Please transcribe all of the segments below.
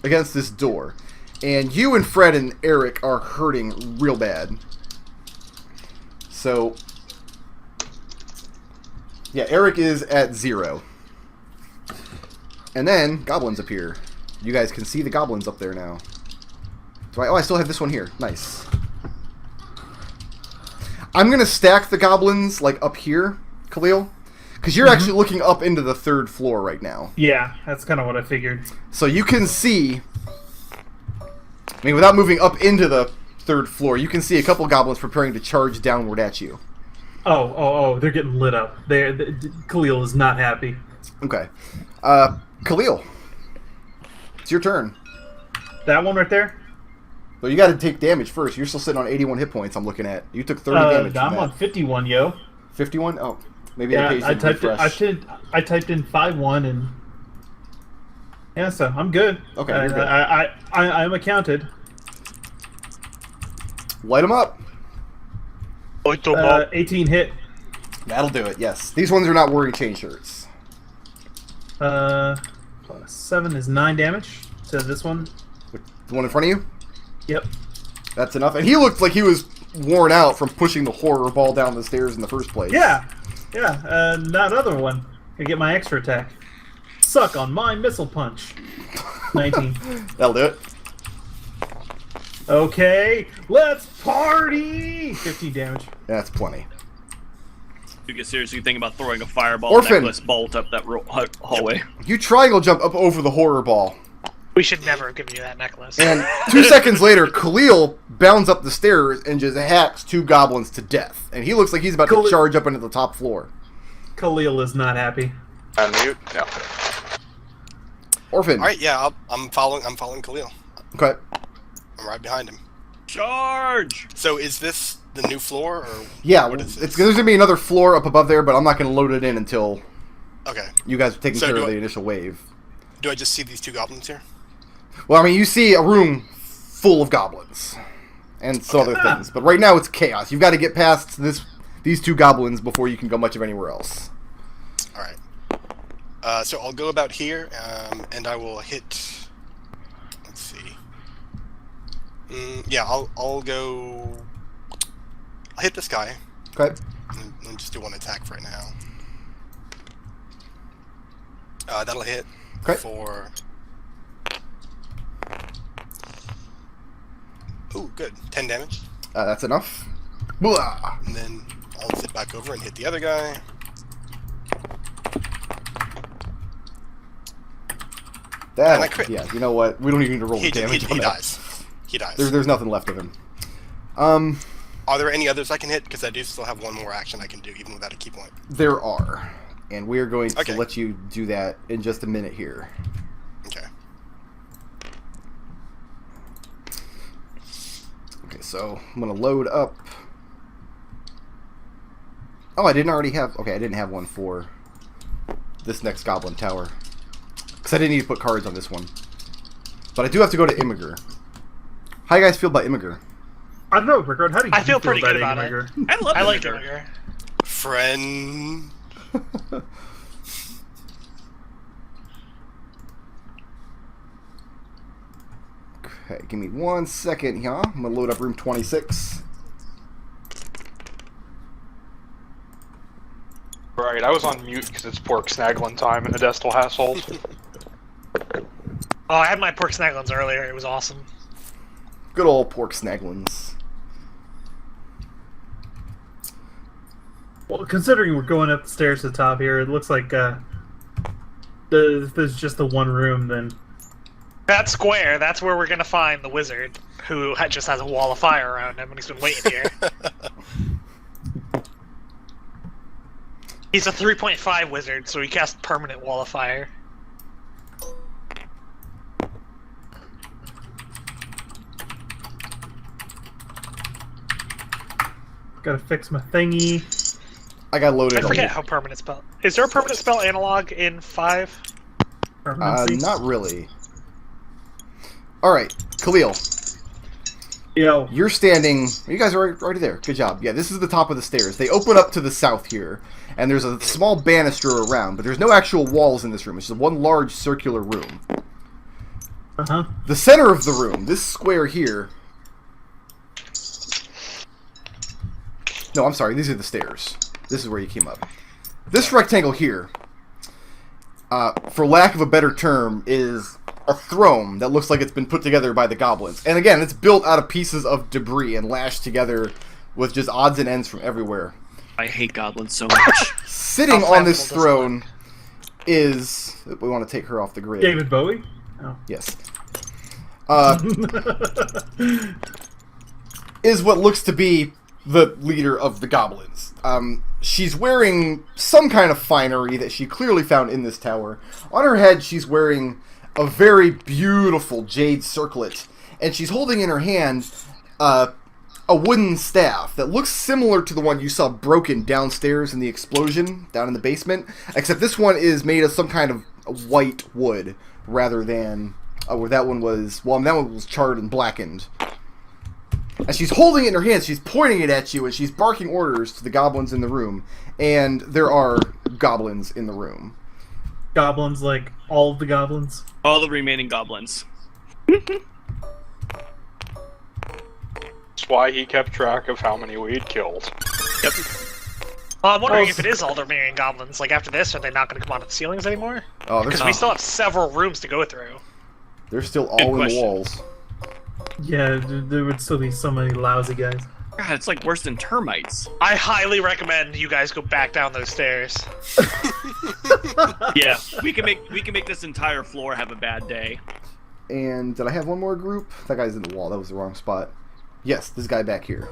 against this door. And you and Fred and Arik are hurting real bad. So, yeah, Arik is at 0. And then goblins appear. You guys can see the goblins up there now. I still have this one here. Nice. I'm going to stack the goblins, like, up here, Khalil. Because you're actually looking up into the 3rd floor right now. Yeah, that's kind of what I figured. So you can see... I mean, without moving up into the 3rd floor, you can see a couple goblins preparing to charge downward at you. Oh, they're getting lit up. Khalil is not happy. Okay. Khalil. It's your turn. That one right there? Well, you got to take damage first. You're still sitting on 81 hit points, I'm looking at. You took 30 damage from I'm that. on 51, yo. 51? Oh, maybe yeah, the page didn't refresh. I typed in 5-1 and... Yeah, so I'm good. Okay, you're good. I'm accounted. Light them up. 18 hit. That'll do it, yes. These ones are not wearing chain shirts. Plus 7 is 9 damage to this one. The one in front of you? Yep. That's enough. And he looked like he was worn out from pushing the horror ball down the stairs in the first place. Yeah. Another one. I get my extra attack. Suck on my missile punch. 19. That'll do it. Okay, let's party! 15 damage. That's plenty. You get seriously thinking about throwing a fireball Orphan. necklace bolt up that hallway. You triangle jump up over the horror ball. We should never have given you that necklace. And 2 seconds later, Khalil bounds up the stairs and just hacks 2 goblins to death. And he looks like he's about to charge up into the top floor. Khalil is not happy. Unmute? No. Orphan. Alright, yeah, I'm following Khalil. Okay. I'm right behind him. Charge! So is this the new floor, or yeah, what is there's going to be another floor up above there, but I'm not going to load it in until you guys have taken care of the initial wave. Do I just see these 2 goblins here? Well, I mean, you see a room full of goblins and some other things, but right now it's chaos. You've got to get past these 2 goblins before you can go much of anywhere else. All right. So I'll go about here, and I will hit. Let's see. Yeah, I'll go. I'll hit this guy. Okay. And just do 1 attack for right now. That'll hit for. Ooh, good. 10 damage. That's enough. Blah. And then I'll sit back over and hit the other guy. Yeah, you know what? We don't even need to roll the damage on that. He dies. He dies. There's nothing left of him. Are there any others I can hit? Because I do still have 1 more action I can do, even without a key point. There are. And we're going to let you do that in just a minute here. Okay. Okay, so I'm going to load up. Oh, I didn't already have... Okay, I didn't have one for this next Goblin Tower. Because I didn't need to put cards on this one. But I do have to go to Immiger. How do you guys feel about Immiger? I don't know, Rickard. How do you I feel pretty good about Immiger? it. I like Immiger. Friend. Okay, give me 1 second here. I'm going to load up room 26. Right, I was on mute because it's pork snaggling time in the Destil household. Oh, I had my pork snagglins earlier. It was awesome. Good old pork snagglins. Well, considering we're going up the stairs to the top here, it looks like if there's just the one room, then... That square, that's where we're going to find the wizard, who just has a wall of fire around him, and he's been waiting here. He's a 3.5 wizard, so he casts permanent wall of fire. Gotta fix my thingy. I got loaded. I forget how permanent spell. Is there a permanent spell analog in 5? Not really. Alright, Khalil. Yo. You're standing... You guys are already there. Good job. Yeah, this is the top of the stairs. They open up to the south here, and there's a small banister around, but there's no actual walls in this room. It's just one large circular room. Uh-huh. The center of the room, this square here... No, I'm sorry, these are the stairs. This is where you came up. This rectangle here, for lack of a better term, is a throne that looks like it's been put together by the goblins. And again, it's built out of pieces of debris and lashed together with just odds and ends from everywhere. I hate goblins so much. Sitting on this throne is... We want to take her off the grid. David Bowie? Oh. Yes. Is what looks to be the leader of the goblins. She's wearing some kind of finery that she clearly found in this tower. On her head, she's wearing a very beautiful jade circlet, and she's holding in her hand a wooden staff that looks similar to the one you saw broken downstairs in the explosion down in the basement, except this one is made of some kind of white wood rather than where that one was. Well, that one was charred and blackened. And she's holding it in her hands, she's pointing it at you, and she's barking orders to the goblins in the room. And there are goblins in the room. Goblins, like all of the goblins? All the remaining goblins. That's why he kept track of how many we'd killed. Yep. Well, I'm wondering if it is all the remaining goblins. Like, after this, are they not going to come onto the ceilings anymore? Oh, Because we still have several rooms to go through. they're still all Good in the question. walls. Yeah, there would still be so many lousy guys. God, it's like worse than termites. I highly recommend you guys go back down those stairs. Yeah, we can make this entire floor have a bad day. And did I have one more group? That guy's in the wall. That was the wrong spot. Yes, this guy back here.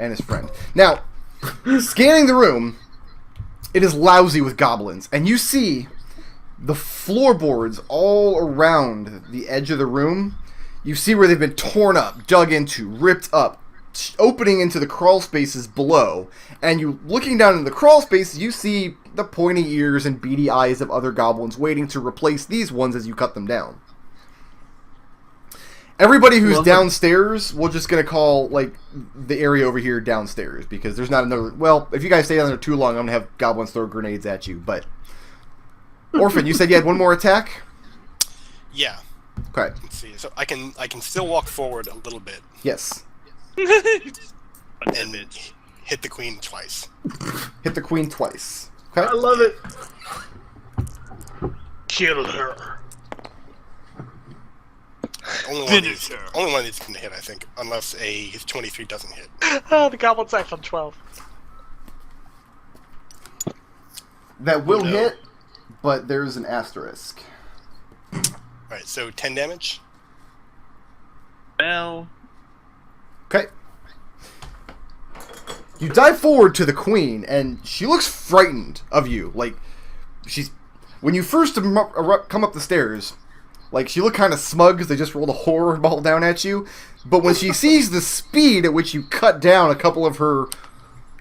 And his friend. Now, scanning the room, it is lousy with goblins. And you see the floorboards all around the edge of the room. You see where they've been torn up, dug into, ripped up, opening into the crawl spaces below. And you, looking down in the crawl spaces, you see the pointy ears and beady eyes of other goblins waiting to replace these ones as you cut them down. Everybody who's downstairs, we're just going to call, like, the area over here downstairs, because there's not another... Well, if you guys stay down there too long, I'm going to have goblins throw grenades at you, but... Orphan, you said you had one more attack? Yeah. Okay. Let's see. So I can still walk forward a little bit Yes. and hit the queen twice. Hit the queen twice. Okay. I love it. Kill her. Only one of these can hit, I think, unless his 23 doesn't hit. Oh, the goblin's act on 12. That will No. hit, but there's an asterisk. Alright, so 10 damage. Well, Okay. You dive forward to the queen, and she looks frightened of you. Like, she's... When you first come up the stairs, like, she looked kind of smug because they just rolled a horror ball down at you. But when she sees the speed at which you cut down a couple of her,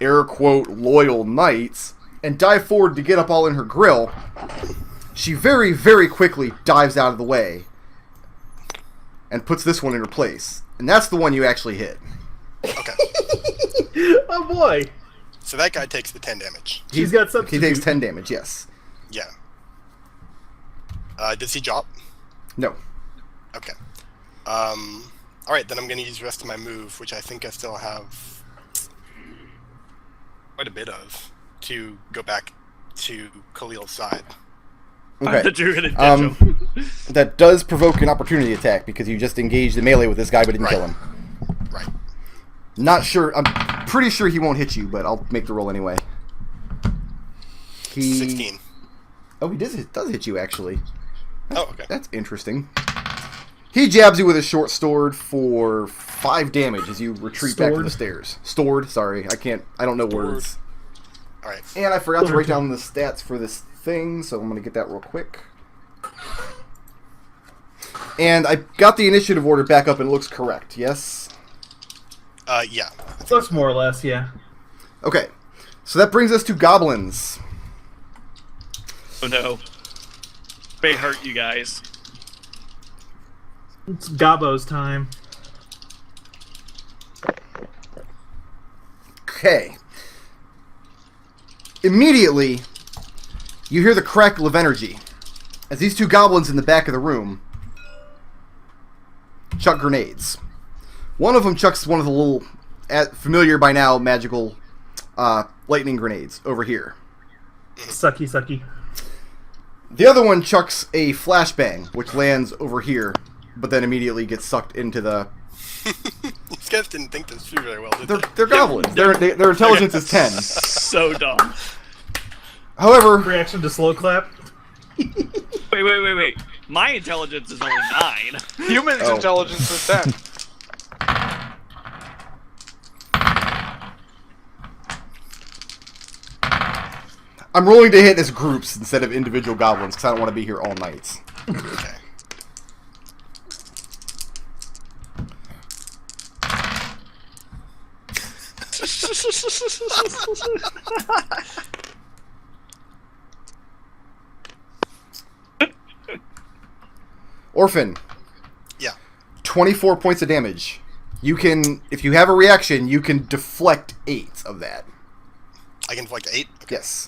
air quote, loyal knights, and dive forward to get up all in her grill, she very, very quickly dives out of the way and puts this one in her place. And that's the one you actually hit. Okay. Oh boy. So that guy takes the 10 damage. He's got He substitute. takes 10 damage, yes. Yeah. Does he drop? No. Okay. Alright, then I'm going to use the rest of my move, which I think I still have quite a bit of, to go back to Khalil's side. I Okay. thought you were gonna ditch him. That does provoke an opportunity attack because you just engaged the melee with this guy but didn't kill him. Right. Not sure. I'm pretty sure he won't hit you, but I'll make the roll anyway. 16. Oh, he does hit you, actually. Oh, okay. That's interesting. He jabs you with his short sword for 5 damage as you retreat back to Stored? the stairs. Stored, sorry. I don't know words. Alright. And I forgot to write down the stats for this thing, so I'm going to get that real quick. And I got the initiative order back up and it looks correct, yes? Yeah. Looks more or less, yeah. Okay. So that brings us to goblins. Oh no. They hurt you guys. It's Gobbo's time. Okay. Immediately, you hear the crackle of energy as these two goblins in the back of the room chuck grenades. One of them chucks one of the little, familiar by now, magical lightning grenades over here. Sucky, sucky. The other one chucks a flashbang, which lands over here, but then immediately gets sucked into the... These guys didn't think this through very well, did they? They're goblins. Their intelligence is 10. So dumb. However... Reaction to slow clap. Wait. My intelligence is only 9. Humans' intelligence is 10. I'm rolling to hit as groups instead of individual goblins because I don't want to be here all night. Okay. Orphan. Yeah. 24 points of damage. You can, if you have a reaction, you can deflect 8 of that. I can deflect 8? Okay. Yes.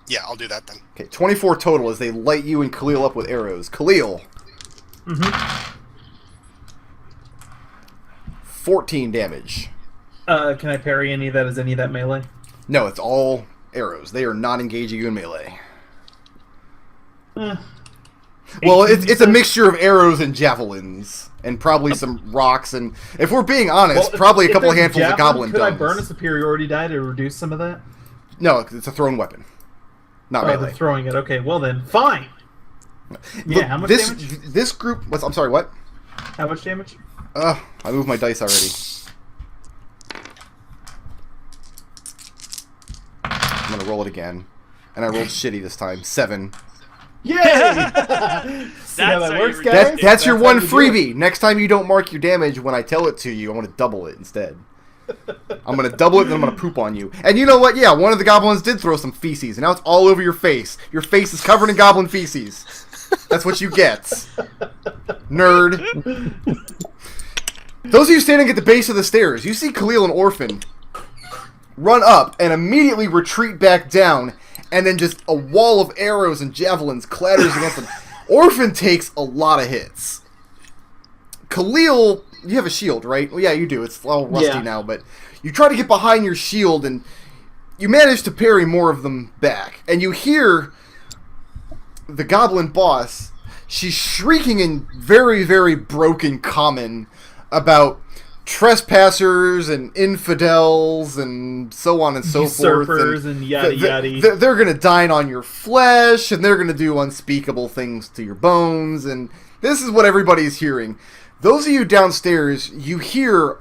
Yeah, I'll do that then. Okay, 24 total as they light you and Khalil up with arrows. Khalil. 14 damage. Can I parry any of that? Is any of that melee? No, it's all arrows. They are not engaging you in melee. Well, it's a mixture of arrows and javelins, and probably some rocks, and if we're being honest, probably a couple handfuls of goblin Could I duns. burn a superiority die to reduce some of that? No, it's a thrown weapon. Not Oh, melee. they're throwing it. Okay, well then, fine. Yeah, how much damage? This group... I'm sorry, what? How much damage? I moved my dice already. I'm gonna roll it again. And I rolled shitty this time. 7. Yay! See how that how works, you guys? That's your how one you do it. freebie. Next time you don't mark your damage when I tell it to you, I'm gonna double it instead. I'm gonna double it and then I'm gonna poop on you. And you know what? Yeah, one of the goblins did throw some feces, and now it's all over your face. Your face is covered in goblin feces. That's what you get. Nerd. Those of you standing at the base of the stairs, you see Khalil and Orphan run up and immediately retreat back down, and then just a wall of arrows and javelins clatters against them. Orphan takes a lot of hits. Khalil, you have a shield, right? Well, yeah, you do. It's all rusty now, but you try to get behind your shield, and you manage to parry more of them back. And you hear the goblin boss, she's shrieking in very, very broken common about trespassers and infidels and so on and so Usurpers forth. and yada yada. They're going to dine on your flesh, and they're going to do unspeakable things to your bones, and this is what everybody's hearing. Those of you downstairs, you hear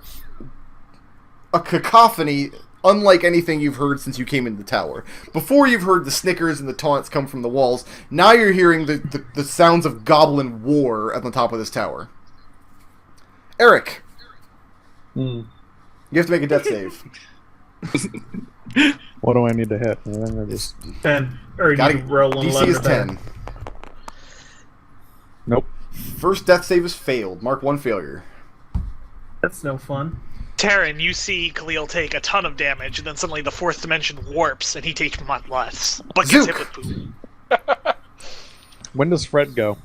a cacophony unlike anything you've heard since you came into the tower. Before, you've heard the snickers and the taunts come from the walls. Now you're hearing the sounds of goblin war at the top of this tower. Arik. You have to make a death save. What do I need to hit? And then I just... 10. Or you roll on DC 11 is or better. 10. Nope. First death save is failed. Mark 1 failure. That's no fun. Tarin, you see Khalil take a ton of damage, and then suddenly the fourth dimension warps, and he takes much less, but gets hit Zook. with poop. When does Fred go?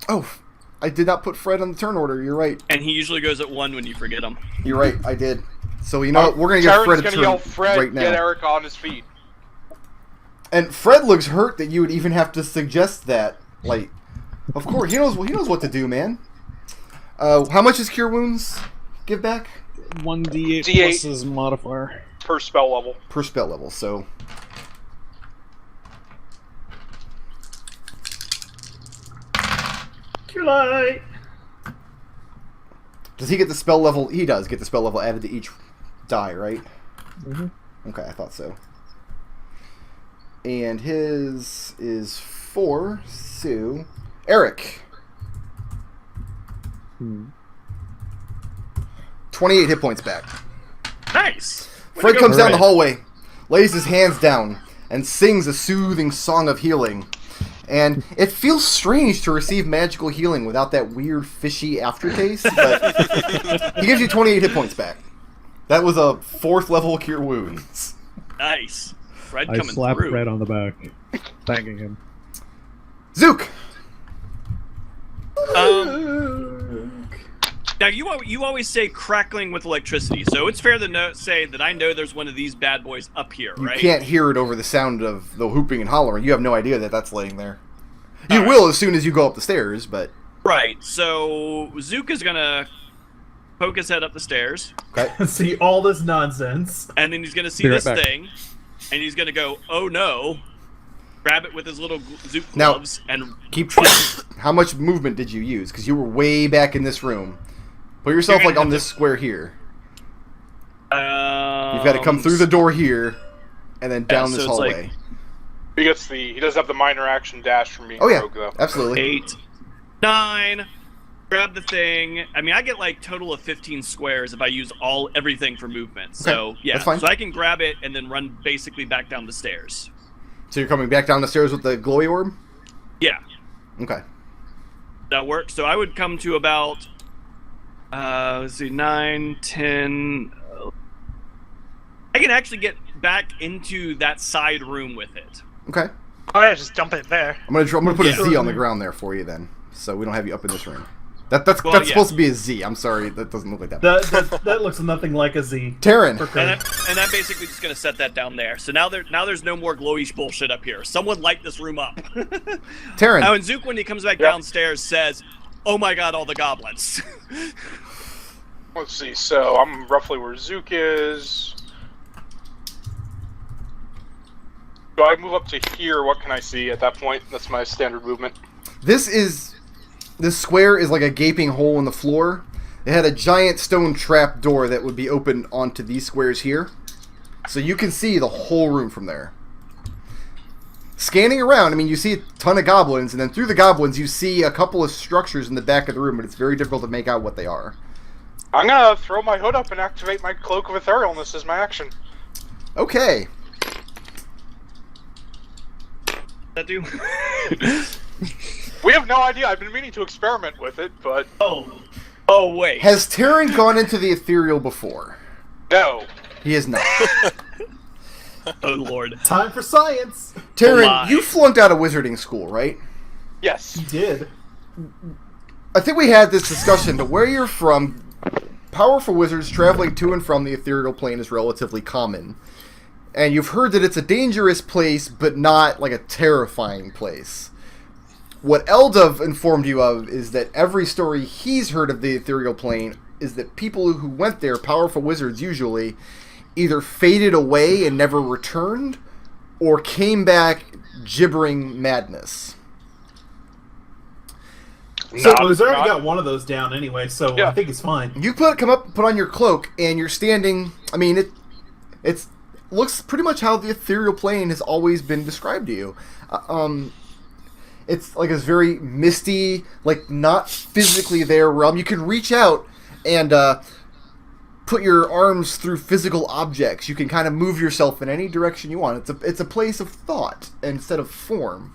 Oh, I did not put Fred on the turn order. You're right. And he usually goes at 1 when you forget him. You're right. I did. So you know what? We're gonna give Tarin's Fred a gonna turn yell, Fred, right now. get Arik on his feet. And Fred looks hurt that you would even have to suggest that. Like, of course, he knows what to do, man. How much is Cure Wounds give back? 1d8 D8. plus his modifier. Per spell level. Per spell level, so... Cure light. Does he get the spell level? He does get the spell level added to each die, right? Okay, I thought so. And his is 4, so... Arik. 28 hit points back. Nice! Fred comes down the Alright. hallway, lays his hands down, and sings a soothing song of healing. And it feels strange to receive magical healing without that weird fishy aftertaste, but he gives you 28 hit points back. That was a 4th level Cure Wounds. Nice. Fred I coming slap through. Fred on the back, thanking him. Zook! Now you always say crackling with electricity, so it's fair to say that I know there's one of these bad boys up here, You right? can't hear it over the sound of the whooping and hollering. You have no idea that that's laying there. You will as soon as you go up the stairs, but... Right, so Zook is gonna poke his head up the stairs, Okay. See all this nonsense. and then he's gonna see Be right this back. thing, and he's gonna go, oh no, grab it with his little Zook Now- gloves, and Keep track. How much movement did you use? Because you were way back in this room. Put yourself You're like gonna on have this square here. You've You've got to come through the door here, and then down so this it's like- hallway. He does have the minor action dash from being Oh yeah, rogue, though. absolutely. 8, 9, grab the thing. I mean, I get like total of 15 squares if I use everything for movement. So yeah, that's fine. so I can grab it and then run basically back down the stairs. So you're coming back down the stairs with the glowy orb? Yeah, Okay. that works. So I would come to about, let's see, 9, 10. I can actually get back into that side room with it. Okay. Oh yeah, just dump it there. I'm gonna put a Yeah. Z on the ground there for you then, so we don't have you up in this room. That's Well, yeah. supposed to be a Z. I'm sorry, that doesn't look like that. That looks nothing like a Z. Tarin. For And, Kurt. I'm basically just gonna set that down there. So now there's no more glowish bullshit up here. Someone light this room up. Tarin. Oh, and Zook, when he comes back downstairs, says, "Oh my God, all the goblins." Let's see. So I'm roughly where Zook is. Do I move up to here? What can I see at that point? That's my standard movement. This square is like a gaping hole in the floor. It had a giant stone trap door that would be open onto these squares here. So you can see the whole room from there. Scanning around, I mean, you see a ton of goblins, and then through the goblins you see a couple of structures in the back of the room, but it's very difficult to make out what they are. I'm gonna throw my hood up and activate my Cloak of Etherealness as my action. Okay. That do? We have no idea. I've been meaning to experiment with it, but Oh wait. Has Tarin gone into the ethereal before? no. He has not. Oh Lord. Time for science. Tarin, Alive. you flunked out of wizarding school, right? Yes. He did. I think we had this discussion to where you're from. Powerful wizards traveling to and from the ethereal plane is relatively common. And you've heard that it's a dangerous place, but not like a terrifying place. What Eldove informed you of is that every story he's heard of the ethereal plane is that people who went there, powerful wizards usually, either faded away and never returned, or came back gibbering madness. So Not- he's already not- got one of those down anyway, so Yeah. I think he's fine. You come up, put on your cloak, and you're standing. I mean, it's looks pretty much how the ethereal plane has always been described to you. It's like this very misty, like not physically there realm. You can reach out and put your arms through physical objects. You can kind of move yourself in any direction you want. It's a place of thought instead of form.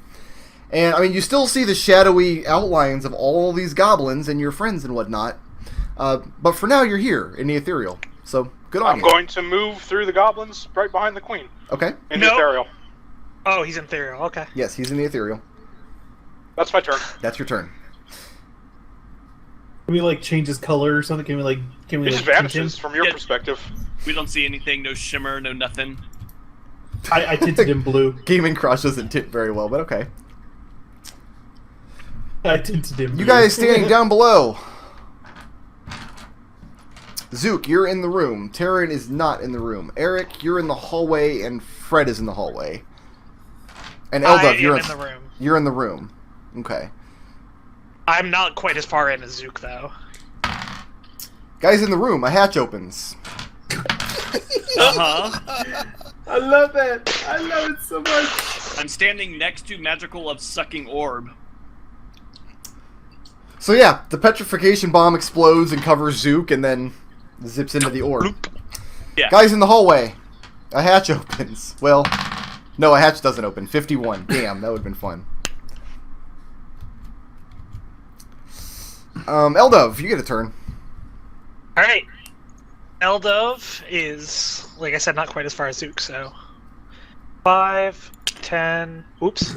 And I mean, you still see the shadowy outlines of all these goblins and your friends and whatnot. But for now, you're here in the ethereal. So good on I'm you. going to move through the goblins right behind the queen. Okay. In the Nope. ethereal. Oh, he's ethereal. Okay. Yes, he's in the ethereal. That's my turn. That's your turn. Can we like change his color or something? Can we It just change him? vanishes from your Yeah. perspective. We don't see anything. No shimmer. No nothing. I tinted him blue. Gaming Crush doesn't tip very well, but okay. I tinted him blue. You guys standing down below. Zook, you're in the room. Tarin is not in the room. Arik, you're in the hallway, and Fred is in the hallway. And I Eldove, am you're in the room. You're in the room. Okay. I'm not quite as far in as Zook, though. Guys in the room, a hatch opens. Uh-huh. I love that. I love it so much. I'm standing next to magical of sucking orb. So yeah, the petrification bomb explodes and covers Zook and then zips into the orb. Yeah. Guys in the hallway, a hatch opens. Well, no, a hatch doesn't open. 51. Damn, that would have been fun. Eldove, you get a turn. Alright. Eldove is, like I said, not quite as far as Zook, so... 5, 10... Oops.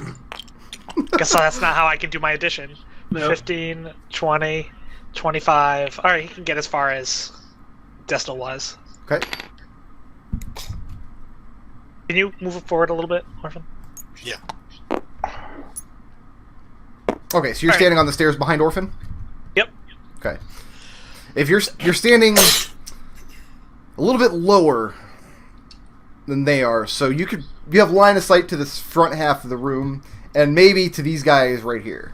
Guess that's not how I can do my addition. No. 15, 20, 25. Alright, he can get as far as Destil was. Okay. Can you move it forward a little bit, Orphan? Yeah. Okay, so you're Alright. standing on the stairs behind Orphan? Yep. Okay. If you're standing a little bit lower than they are, so you have line of sight to this front half of the room, and maybe to these guys right here.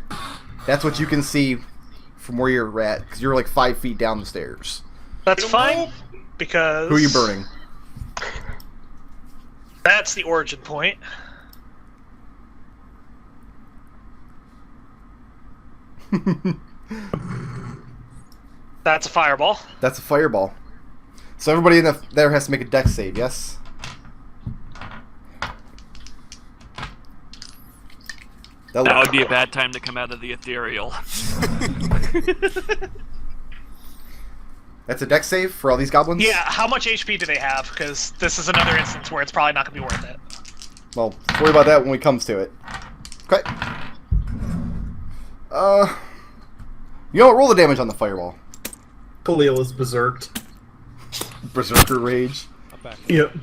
That's what you can see from where you're at, because you're like 5 feet down the stairs. That's fine, because... Who are you burning? That's the origin point. That's a fireball. That's a fireball. So everybody there has to make a dex save, yes? That would be a bad time to come out of the ethereal. That's a dex save for all these goblins? Yeah, how much HP do they have? Because this is another instance where it's probably not going to be worth it. Well, let's worry about that when we comes to it. Okay. You know what? Roll the damage on the fireball. Khalil is berserked. Berserker rage. Yep.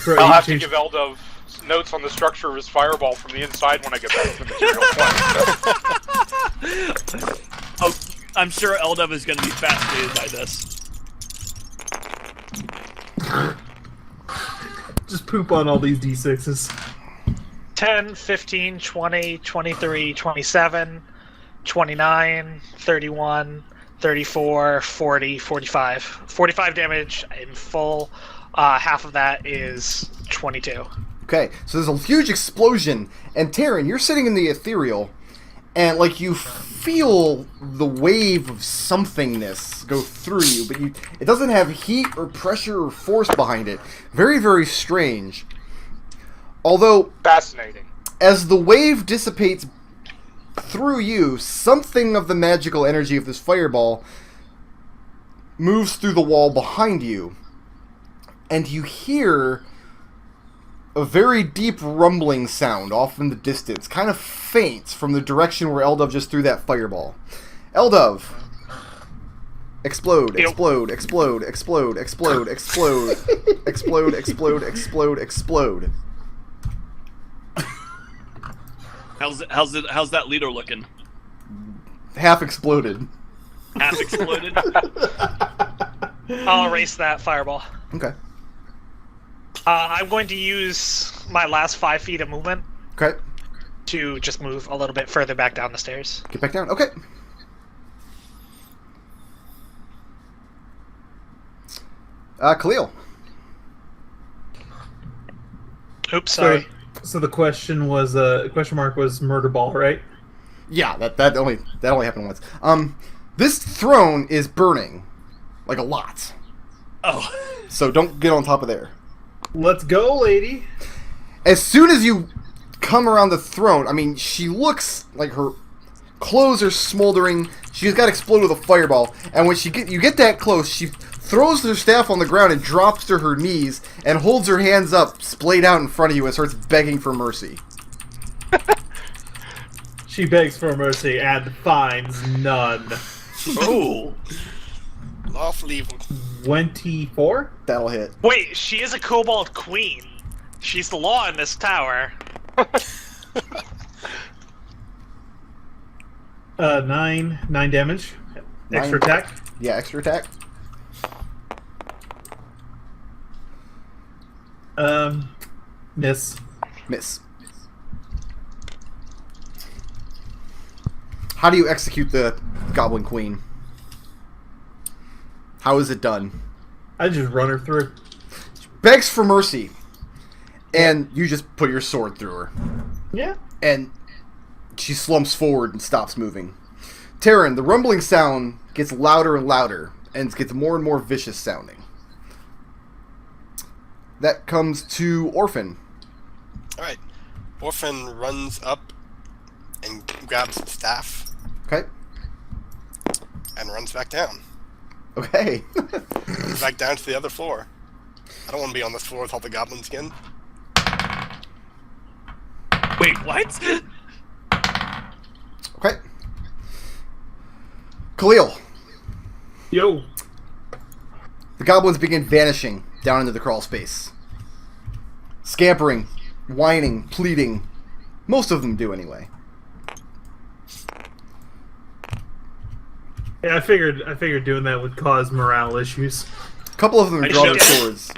I'll have to give Eldove notes on the structure of his fireball from the inside when I get back to the material point. Oh, I'm sure Eldove is going to be fascinated by this. Just poop on all these d6s. 10, 15, 20, 23, 27, 29, 31, 34, 40, 45. 45 damage in full. Half of that is 22. Okay, so there's a huge explosion, and Tarin, you're sitting in the ethereal, and like you feel the wave of somethingness go through you, but it doesn't have heat or pressure or force behind it. Very, very strange. Although, Fascinating. as the wave dissipates through you, something of the magical energy of this fireball moves through the wall behind you, and you hear a very deep rumbling sound off in the distance, kind of faint from the direction where Eldove just threw that fireball. Eldove! Explode, explode, explode, explode, explode, explode, explode, explode, explode, explode. How's that leader looking? Half exploded. Half exploded? I'll erase that fireball. Okay. I'm going to use my last 5 feet of movement Okay. to just move a little bit further back down the stairs. Get back down. Okay. Khalil. Oops, sorry. So the question was, question mark was murder ball, right? Yeah, that only happened once. This throne is burning, like a lot. Oh. So don't get on top of there. Let's go, lady. As soon as you come around the throne, I mean, she looks like her clothes are smoldering. She just got exploded with a fireball, and when you get that close, she throws her staff on the ground and drops to her knees and holds her hands up, splayed out in front of you, and starts begging for mercy. She begs for mercy and finds none. Oh. Lawful evil. 24? That'll hit. Wait, she is a kobold queen. She's the law in this tower. 9 damage. Extra 9. attack. Yeah, extra attack. Miss. Miss. How do you execute the Goblin Queen? How is it done? I just run her through. Begs for mercy, and you just put your sword through her. Yeah. And she slumps forward and stops moving. Tarin, the rumbling sound gets louder and louder, and gets more and more vicious sounding. That comes to Orphan. Alright. Orphan runs up and grabs the staff Okay. and runs back down. Okay. Runs back down to the other floor. I don't want to be on this floor with all the goblins again. Wait, what? Okay. Khalil. Yo. The goblins begin vanishing down into the crawl space. Scampering, whining, pleading. Most of them do anyway. Yeah, I figured doing that would cause morale issues. A couple of them draw their showed- swords.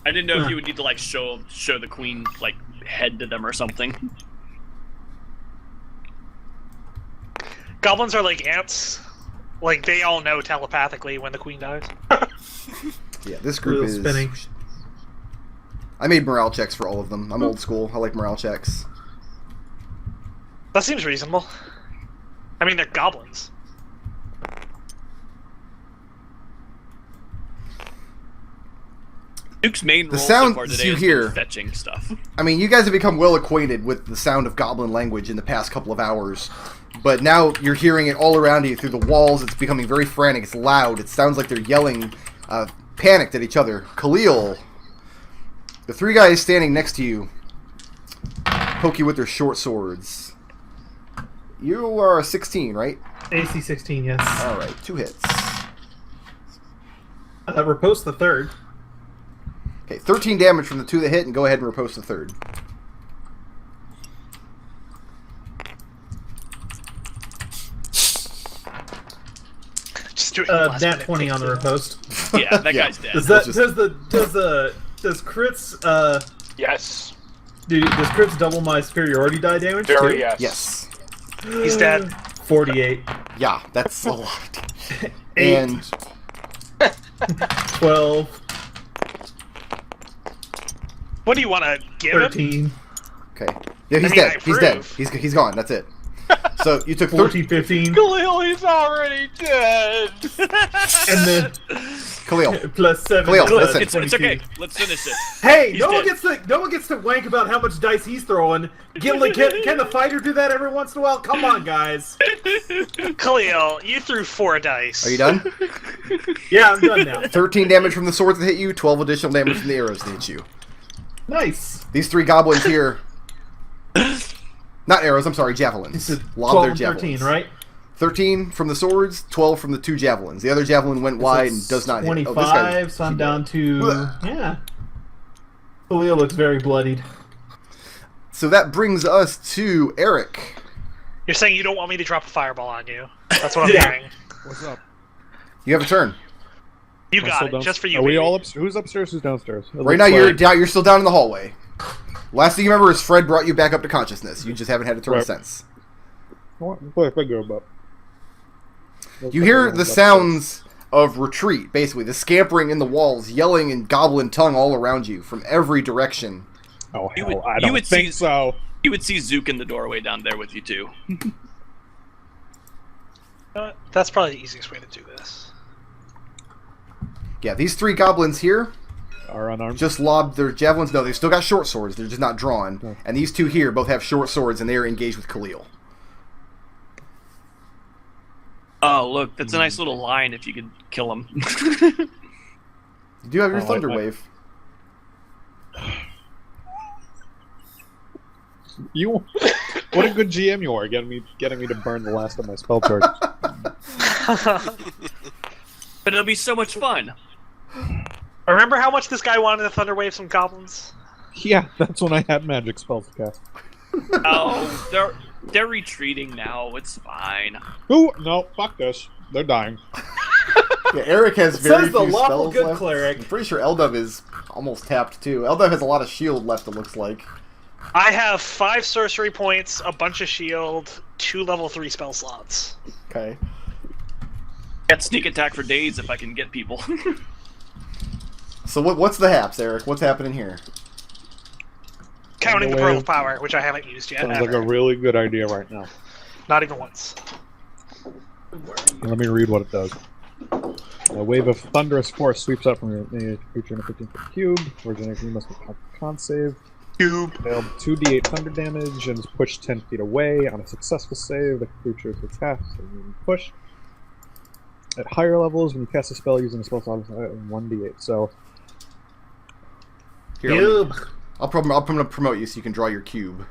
I didn't know if you would need to like show the queen like head to them or something. Goblins are like ants. Like, they all know telepathically when the queen dies. Yeah, this group Wheel is... spinning. I made morale checks for all of them. I'm old school. I like morale checks. That seems reasonable. I mean, they're goblins. Duke's main The role sounds so far today you has hear- been fetching stuff. I mean, you guys have become well acquainted with the sound of goblin language in the past couple of hours. But now you're hearing it all around you through the walls. It's becoming very frantic. It's loud. It sounds like they're yelling, panicked at each other. Khalil, the three guys standing next to you, poke you with their short swords. You are a 16, right? AC 16, yes. Alright, 2 hits. Riposte the third. Okay, 13 damage from the 2 that hit, and go ahead and riposte the third. Just do it. Nat 20 on the riposte. Yeah, that Yeah. guy's dead. Does that just- does crits Yes. does crits double my superiority die damage? Very too? yes. Yes. He's dead. 48, Yeah, that's a lot. 8, And 12, What do you want to give him? 13, okay, yeah, he's I mean, dead. I He's dead. approve. He's gone. That's it. So you took 14, 15, Khalil, he's already dead. and then Khalil. plus 7. Khalil, plus listen. It's 22. okay. Let's finish it. Hey, He's no one dead. gets to wank about how much dice he's throwing. Can the fighter do that every once in a while? Come on, guys. Khalil, you threw 4 dice. Are you done? Yeah, I'm done now. 13 damage from the swords that hit you, 12 additional damage from the arrows that hit you. Nice. These 3 goblins here... Not arrows, I'm sorry, javelins. This is Lob 12 their and javelins. 13, right? 13 from the swords, 12 from the 2 javelins. The other javelin went wide and does not 25, hit. Oh, this guy, so I'm down to... Blech. Yeah. Khalil looks very bloodied. So that brings us to Arik. You're saying you don't want me to drop a fireball on you. That's what I'm Yeah. hearing. What's up? You have a turn. You I'm got still it, down- just for you. Are we baby. all upstairs? Who's upstairs? Who's downstairs? It Right now looks like- you're still down in the hallway. Last thing you remember is Fred brought you back up to consciousness. You just haven't had a turn Right. since. What I go about? You hear the sounds of retreat, basically. The scampering in the walls, yelling in goblin tongue all around you from every direction. Oh You hell, would- I you don't would think see- so. You would see Zook in the doorway down there with you too. That's probably the easiest way to do this. Yeah, these 3 goblins here Are unarmed. just lobbed their javelins. No, they've still got short swords. They're just not drawn. Oh. And these 2 here both have short swords, and they are engaged with Khalil. Oh, look, that's a nice little line if you could kill him. You do have your Oh, Thunder wait. Wave. You, what a good GM you are, getting me to burn the last of my spell charges. But it'll be so much fun. Remember how much this guy wanted to thunder wave some goblins? Yeah, that's when I had magic spells to cast. Oh, they're retreating now. It's fine. Ooh, no, fuck this. They're dying. Yeah, Arik has It very says the few lawful spells good left. cleric. I'm pretty sure Eldove is almost tapped too. Eldove has a lot of shield left, it looks like. I have 5 sorcery points, a bunch of shield, 2 level 3 spell slots. Okay. Get sneak attack for days if I can get people. So what's the haps, Arik? What's happening here? Counting the Thunder Pearl wave. of Power, which I haven't used yet. Sounds like ever. a really good idea right now. Not even once. Let me read what it does. A wave of thunderous force sweeps up from your creature in a 15-foot cube. Originating you must make a con save. Cube. Failed 2d8 thunder damage and is pushed 10 feet away. On a successful save, the creature is attacked and pushed. At higher levels, when you cast a spell using a spell slot, 1d8. So, Here, Cube. I'll promote you so you can draw your cube.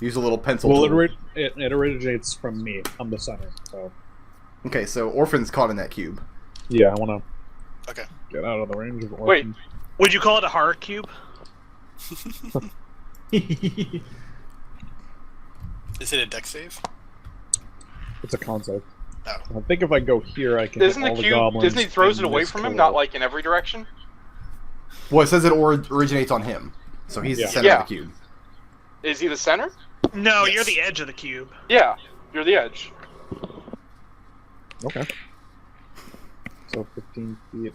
Use a little pencil well, tool. it originates from me. I'm the center. So, Okay, so Orphan's caught in that cube. Yeah, I want to Okay. get out of the range of Orphan. Wait. Would you call it a horror cube? Is it a deck save? It's a concept. Oh. I think if I go here, I can Isn't hit the all the cube? goblins. Isn't he throws it in away this from him, core. not like in every direction? Well, it says it originates on him, so he's Yeah. the center Yeah. of the cube. Is he the center? No, Yes. you're the edge of the cube. Yeah, you're the edge. Okay. So 15 feet.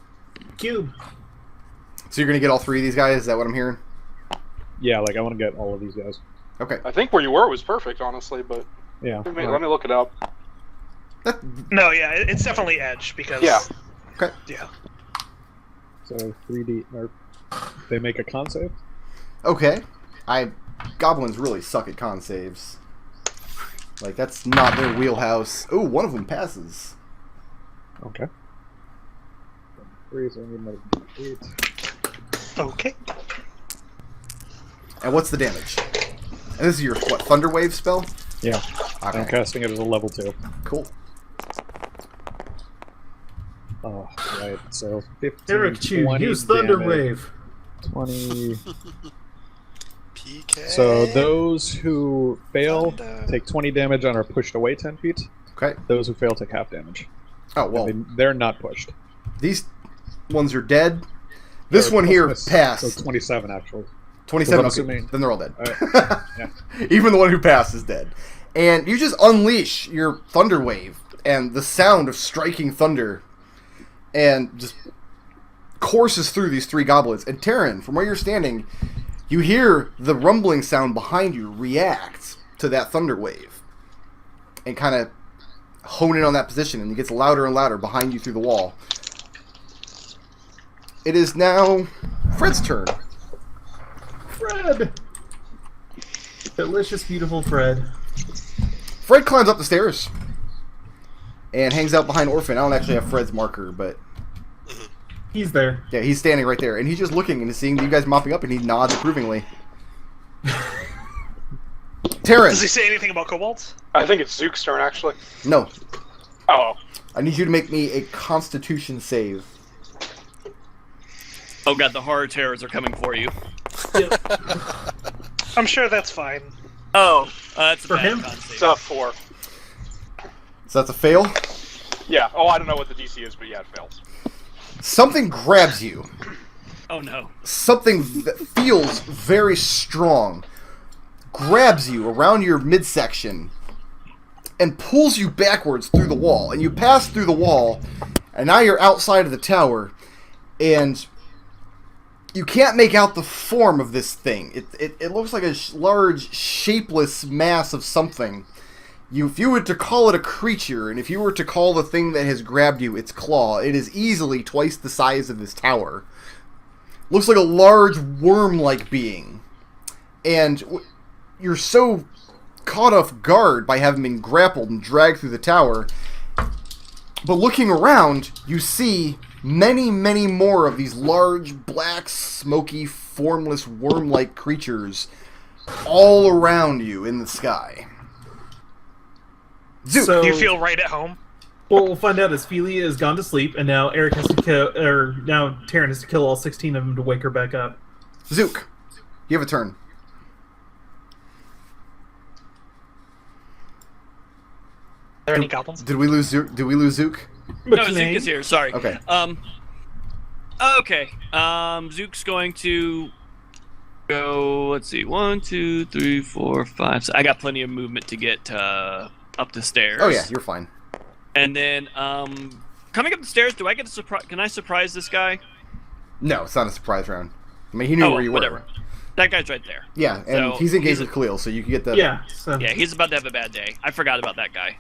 Cube. So you're gonna get all three of these guys? Is that what I'm hearing? Yeah, like I want to get all of these guys. Okay. I think where you were was perfect, honestly, but Yeah. let me look it up. That, No, yeah, it's definitely edge because. Yeah. okay. Yeah. So 3D. Or they make a con save. Okay. Goblins really suck at con saves. Like, that's not their wheelhouse. Ooh, one of them passes. Okay. 3, so I need another 8. Okay. And what's the damage? And this is your, what, Thunder Wave spell? Yeah. I'm Okay, casting it as a level 2. cool. Oh, right. So 15, Eric Chu, 20 use Thunder damage, Wave. 20. PK. So those who fail Thunder. take 20 damage and are pushed away 10 feet. Okay. Those who fail take half damage. Oh, well, They're not pushed. these ones are dead. This They're one here plus- passed. So 27, actually. 27, I'm okay. assuming- Then they're all dead. Yeah. Even the one who passed is dead. And you just unleash your Thunder Wave and the sound of striking thunder and just courses through these three goblins. And Tarin, from where you're standing, you hear the rumbling sound behind you react to that Thunder Wave and kind of hone in on that position, and it gets louder and louder behind you through the wall. It is now Fred's turn. Fred. Delicious, beautiful Fred. Fred climbs up the stairs and hangs out behind Orphan. I don't actually have Fred's marker, but He's there. yeah, he's standing right there, and he's just looking and seeing you guys mopping up, and he nods approvingly. Tarin, Does he say anything about kobolds? I think it's Zook's turn, actually. no, Oh, I need you to make me a Constitution save. Oh god, the horror terrors are coming for you. I'm sure that's fine. Oh, that's a For bad him? con save. it's a 4. So that's a fail. Yeah. Oh, I don't know what the DC is, but yeah, it fails. Something grabs you. Oh no. Something that feels very strong grabs you around your midsection and pulls you backwards through the wall. And you pass through the wall, and now you're outside of the tower, and you can't make out the form of this thing. It looks like a large, shapeless mass of something. If you were to call it a creature, and if you were to call the thing that has grabbed you its claw, it is easily twice the size of this tower. Looks like a large worm-like being. And you're so caught off guard by having been grappled and dragged through the tower. But looking around, you see many, many more of these large, black, smoky, formless, worm-like creatures all around you in the sky. Zook! So, Do you feel right at home? well, we'll find out as Felia is gone to sleep, and now Eric has to kill, or now Tarin has to kill all 16 of them to wake her back up. Zook, you have a turn. Are there any goblins? Did we lose Zook? Did we lose Zook? No, McClain. Zook is here. Sorry. Okay. Okay. Zook's going to go. Let's see. 1, 2, 3, 4, 5. So I got plenty of movement to get up the stairs. Oh yeah, you're fine. And then coming up the stairs, do I get to surprise? Can I surprise this guy? No, it's not a surprise round. I mean, he knew where you whatever. were. That guy's right there. Yeah, and So, he's engaged he's with Khalil, so you can get the... Yeah, so Yeah, he's about to have a bad day. I forgot about that guy.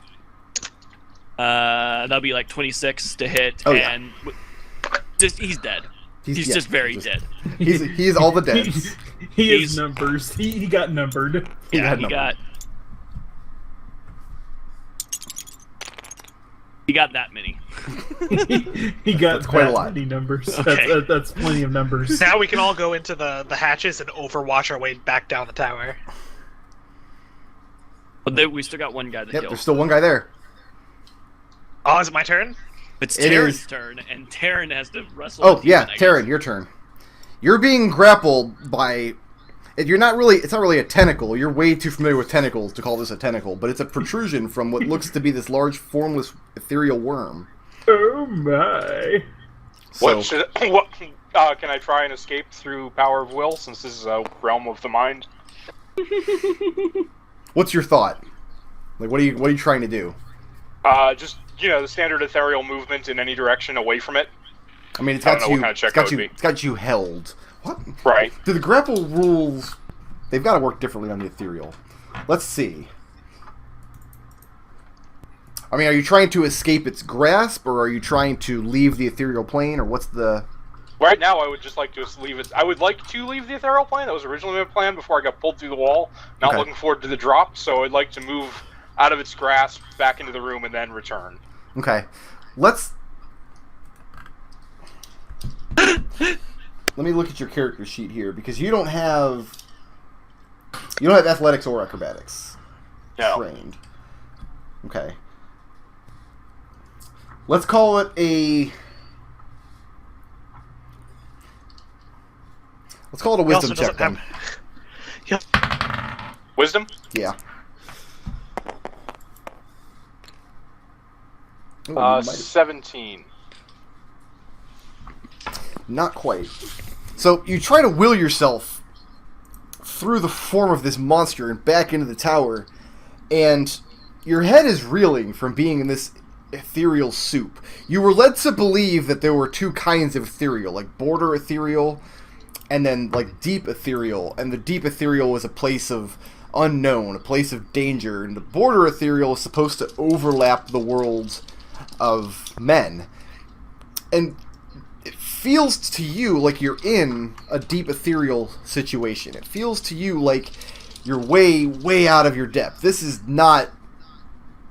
That'll be like 26 to hit, Oh, yeah. and he's dead. He's yeah, just very dead. He's all the dead. he He's- is numbers. He got numbered. Yeah, had he number. got. He got that many. he got That's quite a that lot. many numbers. Okay. That's plenty of numbers. Now we can all go into the hatches and overwatch our way back down the tower. But we still got one guy that Yep, killed. there's still one guy there. Oh, is it my turn? It's It Tarin's is. turn, and Tarin has to wrestle. Oh with you, yeah, I guess. Tarin, your turn. You're being grappled by. You're not really. It's not really a tentacle. You're way too familiar with tentacles to call this a tentacle, but it's a protrusion from what looks to be this large, formless, ethereal worm. Oh my. So, What can I try and escape through power of will, since this is a realm of the mind? what's your thought? Like, what are you trying to do? Just, the standard ethereal movement in any direction away from it. I mean, it's I got don't know you. what kind of check It's got that you. would be. It's got you held. What? Right. Do the grapple rules? They've got to work differently on the ethereal. Let's see. I mean, are you trying to escape its grasp, or are you trying to leave the ethereal plane, or what's the? Right now, I would just like to leave it. I would like to leave the ethereal plane. That was originally my plan before I got pulled through the wall. Not Okay. looking forward to the drop, so I'd like to move out of its grasp, back into the room, and then return. Okay, let's. Let me look at your character sheet here, because you don't have athletics or acrobatics No. trained. Okay. Let's call it a. Let's call it a He also wisdom check doesn't then. have- Wisdom? Yeah. Ooh, you might- 17. Not quite. So you try to will yourself through the form of this monster and back into the tower, and your head is reeling from being in this ethereal soup. You were led to believe that there were two kinds of ethereal, like border ethereal and then like deep ethereal, and the deep ethereal was a place of unknown, a place of danger, and the border ethereal is supposed to overlap the worlds of men. And it feels to you like you're in a deep ethereal situation. It feels to you like you're way, way out of your depth. This is not,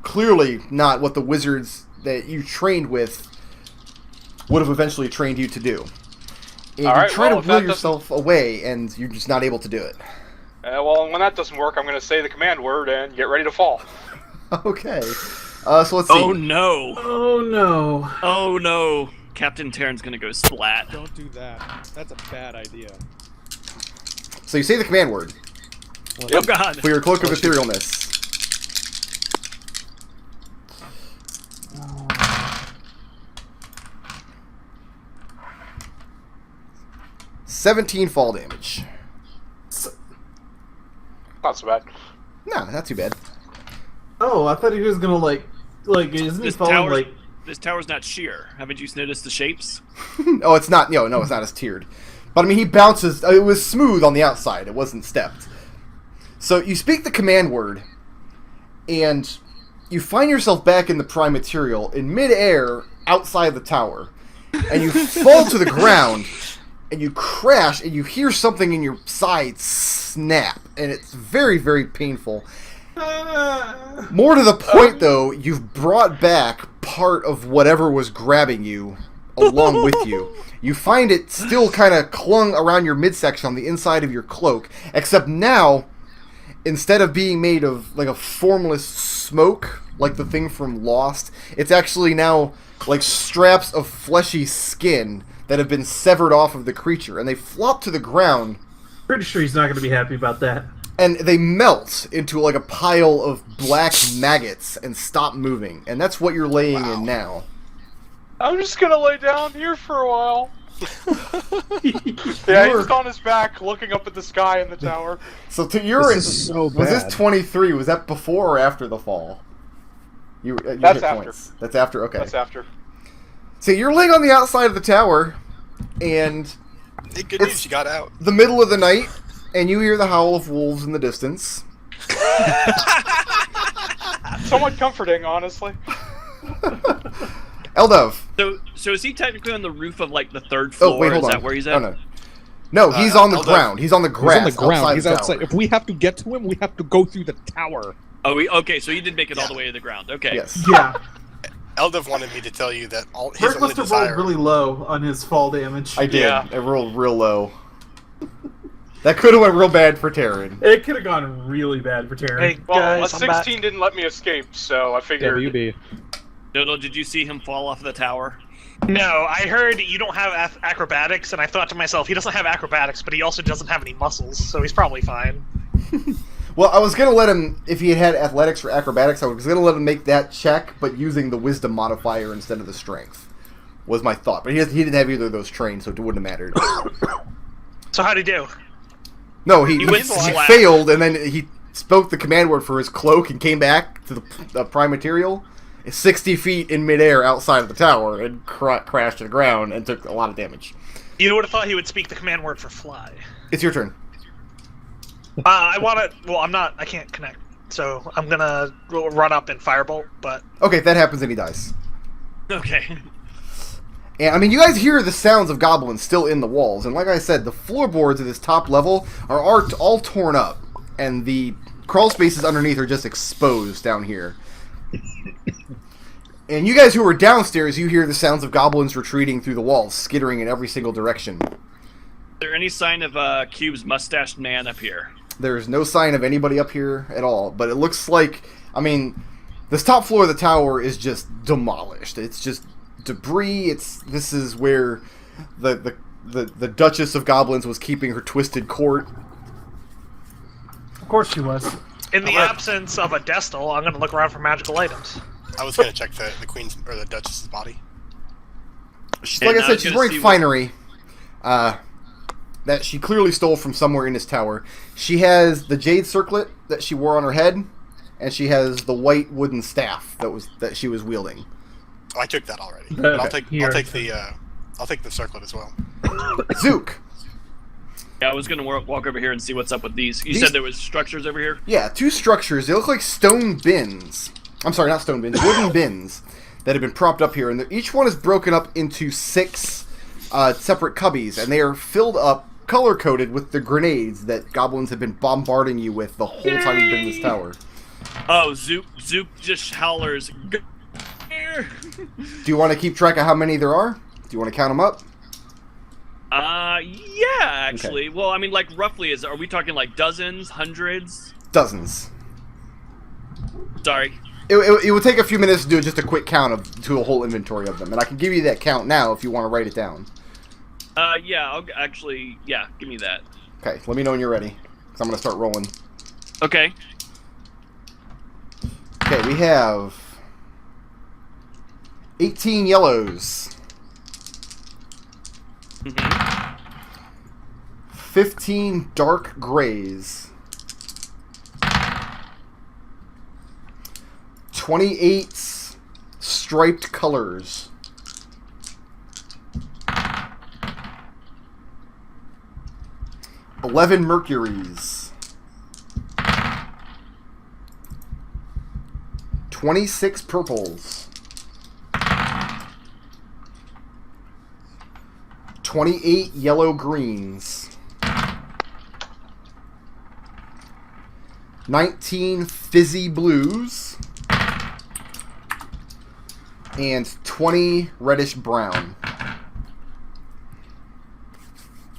clearly not what the wizards that you trained with would have eventually trained you to do. And All you right, try well, to if will that yourself away, and you're just not able to do it. Well, when that doesn't work, I'm going to say the command word and get ready to fall. Okay. So let's see. Oh no! Oh no. Oh no! Captain Tarin's gonna go splat. Don't do that. That's a bad idea. So you say the command word Oh god! for your cloak of etherealness. $17 fall damage. Not so bad. No, not too bad. Oh, I thought he was gonna like isn't he This falling tower's, like? this tower's not sheer. Haven't you noticed the shapes? Oh, it's not. No, it's not as tiered. But I mean, he bounces. It was smooth on the outside. It wasn't stepped. So you speak the command word, and you find yourself back in the prime material in midair outside the tower, and you fall to the ground, and you crash, and you hear something in your side snap, and it's very, very painful. More to the point, though, you've brought back part of whatever was grabbing you along with you. You find it still kind of clung around your midsection on the inside of your cloak, except now, instead of being made of like a formless smoke, like the thing from Lost, it's actually now like straps of fleshy skin that have been severed off of the creature, and they flop to the ground, Pretty sure he's not gonna be happy about that. and they melt into like a pile of black maggots and stop moving, and that's what you're laying in now. I'm just going to lay down here for a while. Yeah, he's on his back, looking up at the sky in the tower. So to your This is so was this bad. 23? Was that before or after the fall? You That's hit after. points. That's after. Okay. That's after. So you're laying on the outside of the tower, and Hey, good It's- news, you got out. the middle of the night, and you hear the howl of wolves in the distance. Somewhat comforting, honestly. Eldove. So is he technically on the roof of like the third floor? Oh wait, hold is on. that where he's at? Oh, no. No, he's on the Eldove. ground. He's on the grass. He's on the ground. He's the outside. tower. If we have to get to him, we have to go through the tower. Oh, okay. So he did make it all the way to the ground. Okay. Yes. Yeah. Eldove wanted me to tell you that all his Bert only must have rolled desire. really low on his fall damage. I did. Yeah. I rolled real low. That could have went real bad for Tarin. It could have gone really bad for Tarin. Hey Well, guys, a I'm back. 16 didn't let me escape, so I figured... WB. Nodal, did you see him fall off the tower? No, I heard you don't have acrobatics, and I thought to myself, he doesn't have acrobatics, but he also doesn't have any muscles, so he's probably fine. Well, I was gonna let him, if he had athletics or acrobatics, I was gonna let him make that check, but using the wisdom modifier instead of the strength was my thought. But he didn't have either of those trained, so it wouldn't have mattered. So how'd he do? No, he went he flat. failed, and then he spoke the command word for his cloak and came back to the prime material, 60 feet in midair outside of the tower, and crashed to the ground and took a lot of damage. You would have thought he would speak the command word for fly. It's your turn. I want to... Well, I can't connect, so I'm gonna run up and firebolt, but... Okay, if that happens, then he dies. Okay. And, I mean, you guys hear the sounds of goblins still in the walls, and like I said, the floorboards of this top level are all torn up, and the crawl spaces underneath are just exposed down here. And you guys who are downstairs, you hear the sounds of goblins retreating through the walls, skittering in every single direction. Is there any sign of Cube's mustached man up here? There's no sign of anybody up here at all, but it looks like, I mean, this top floor of the tower is just demolished. It's just debris. This is where the Duchess of Goblins was keeping her twisted court. Of course she was. In the absence of a Destil, I'm gonna look around for magical items. I was gonna check the Queen's or the Duchess's body. Like I said, she's wearing finery that she clearly stole from somewhere in this tower. She has the jade circlet that she wore on her head, and she has the white wooden staff that she was wielding. Oh, I took that already. But I'll take the circlet as well. Zook. Yeah, I was gonna walk over here and see what's up with these. You said there was structures over here? Yeah, 2 structures. They look like stone bins. I'm sorry, not stone bins, wooden bins that have been propped up here, and each one is broken up into 6 separate cubbies, and they are filled up, color-coded with the grenades that goblins have been bombarding you with the whole time you've been in this tower. Oh, Zook just hollers. Do you want to keep track of how many there are? Do you want to count them up? Yeah, actually. Okay. Well, I mean, like, roughly, are we talking, like, dozens, hundreds? Dozens. Sorry. It would take a few minutes to do just a quick count to a whole inventory of them, and I can give you that count now if you want to write it down. Yeah, give me that. Okay, let me know when you're ready, because I'm going to start rolling. Okay. Okay, we have 18 yellows. 15 dark grays. 28 striped colors. 11 mercuries. 26 purples. 28 yellow greens. 19 fizzy blues. And 20 reddish brown.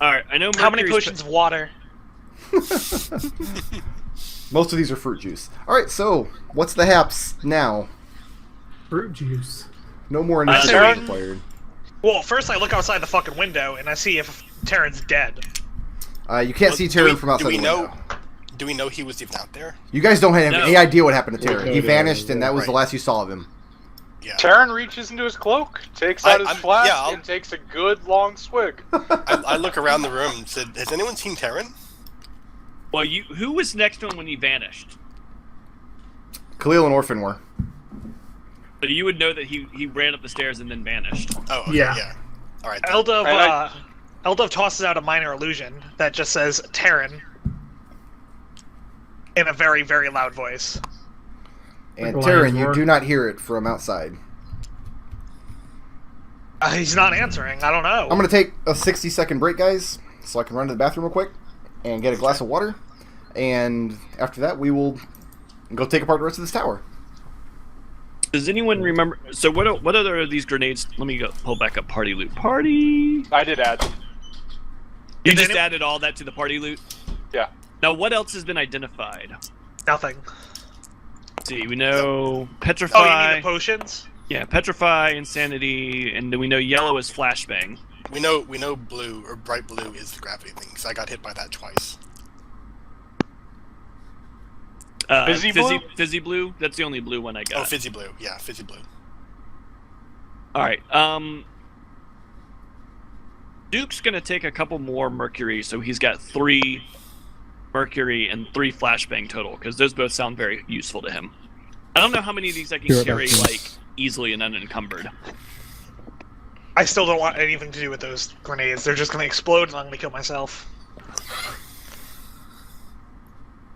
Alright, I know. How many potions of water? Most of these are fruit juice. Alright, so, what's the haps now? Fruit juice. No more initiative required. Well, first I look outside the fucking window and I see if Tarin's dead. You can't see Tarin from outside the window. Do we know he was even out there? You guys don't have any idea what happened to Tarin. He vanished, and that was the last you saw of him. Yeah. Tarin reaches into his cloak, takes out his flask, and takes a good long swig. I look around the room and said, has anyone seen Tarin? Well, who was next to him when he vanished? Khalil and Orphan were. So you would know that he ran up the stairs and then vanished. Oh, okay, yeah. All right. Eldove tosses out a minor illusion that just says Tarin in a very, very loud voice. And Tarin, you do not hear it from outside. He's not answering. I don't know. I'm going to take a 60-second break, guys, so I can run to the bathroom real quick and get a glass of water. And after that, we will go take apart the rest of this tower. Does anyone remember? So what other of these grenades? Let me go pull back up party loot. Party. I did add. You just added all that to the party loot? Yeah. Now what else has been identified? Nothing. Let's see, we know petrify. Oh, you mean the potions? Yeah, Petrify, Insanity, and then we know yellow is Flashbang. We know blue or bright blue is the gravity thing because I got hit by that twice. Fizzy blue? Fizzy blue? That's the only blue one I got. Oh, fizzy blue. Yeah, fizzy blue. Alright, Duke's gonna take a couple more mercury, so he's got 3 mercury and 3 flashbang total, because those both sound very useful to him. I don't know how many of these I can carry, like, easily and unencumbered. I still don't want anything to do with those grenades. They're just going to explode and I'm going to kill myself.